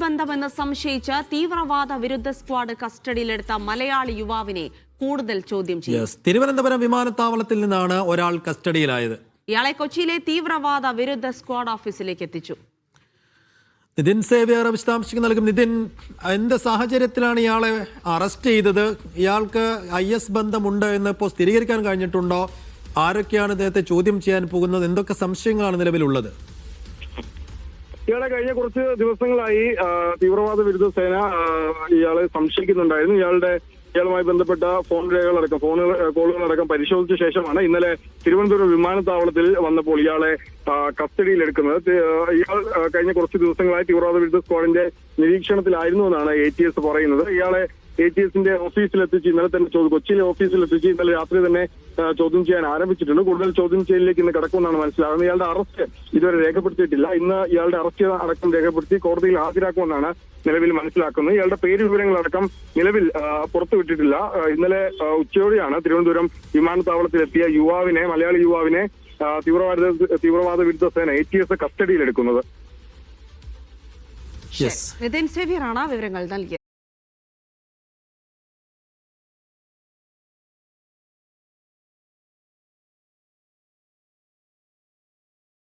ബന്ധമെന്ന് സംശയിച്ച് തീവ്രവാദ വിരുദ്ധ സ്ക്വാഡ് കസ്റ്റഡിയിലെടുത്ത മലയാളി യുവാവിനെ കൂടുതൽ ചോദ്യം ചെയ്യും. തിരുവനന്തപുരം വിമാനത്താവളത്തിൽ നിന്നാണ് ഒരാൾ കസ്റ്റഡിയിലായത്. ഇയാളെ കൊച്ചിയിലെ തീവ്രവാദ വിരുദ്ധ സ്ക്വാഡ് ഓഫീസിലേക്ക് എത്തിച്ചു. നിതിൻ സേവ്യർ വിശദാംശങ്ങൾ നൽകും. നിതിൻ, എന്ത് സാഹചര്യത്തിലാണ് ഇയാളെ അറസ്റ്റ് ചെയ്തത്? ഇയാൾക്ക് IS ബന്ധമുണ്ട് എന്ന് ഇപ്പോൾ സ്ഥിരീകരിക്കാൻ കഴിഞ്ഞിട്ടുണ്ടോ? ആരൊക്കെയാണ് ഇദ്ദേഹത്തെ ചോദ്യം ചെയ്യാൻ പോകുന്നത്? എന്തൊക്കെ സംശയങ്ങളാണ് നിലവിലുള്ളത്? ഇയാളെ കഴിഞ്ഞ കുറച്ച് ദിവസങ്ങളായി തീവ്രവാദ വിരുദ്ധ സേന ഇയാളെ സംശയിക്കുന്നുണ്ടായിരുന്നു. ഇയാളുമായി ബന്ധപ്പെട്ട ഫോൺ രേഖകളടക്കം കോളുകളടക്കം പരിശോധിച്ച ശേഷമാണ് ഇന്നലെ തിരുവനന്തപുരം വിമാനത്താവളത്തിൽ വന്നപ്പോൾ ഇയാളെ കസ്റ്റഡിയിലെടുക്കുന്നത്. ഇയാൾ കഴിഞ്ഞ കുറച്ച് ദിവസങ്ങളായി തീവ്രവാദ വിരുദ്ധ സ്ക്വാഡിന്റെ നിരീക്ഷണത്തിലായിരുന്നു എന്നാണ് ATS പറയുന്നത്. ഇയാളെ ATSന്റെ ഓഫീസിലെത്തിച്ച് ഇന്നലെ തന്നെ കൊച്ചിയിലെ ഓഫീസിലെത്തിച്ച് ഇന്നലെ രാത്രി തന്നെ ചോദ്യം ചെയ്യാൻ ആരംഭിച്ചിട്ടുണ്ട്. കൂടുതൽ ചോദ്യം ചെയ്യലിലേക്ക് ഇന്ന് കടക്കുമെന്നാണ് മനസ്സിലാകുന്നത്. ഇയാളുടെ അറസ്റ്റ് ഇതുവരെ രേഖപ്പെടുത്തിയിട്ടില്ല. ഇന്ന് ഇയാളുടെ അറസ്റ്റ് അടക്കം രേഖപ്പെടുത്തി കോടതിയിൽ ഹാജരാക്കുമെന്നാണ് നിലവിൽ മനസ്സിലാക്കുന്നത്. ഇയാളുടെ പേര് വിവരങ്ങളടക്കം നിലവിൽ പുറത്തുവിട്ടിട്ടില്ല. ഇന്നലെ ഉച്ചയോടെയാണ് തിരുവനന്തപുരം വിമാനത്താവളത്തിലെത്തിയ മലയാളി യുവാവിനെ തീവ്രവാദ വിരുദ്ധ സേന ATS കസ്റ്റഡിയിലെടുക്കുന്നത്. നിതിൻ സേവ്യറാണ് വിവരങ്ങൾ നൽകിയത്.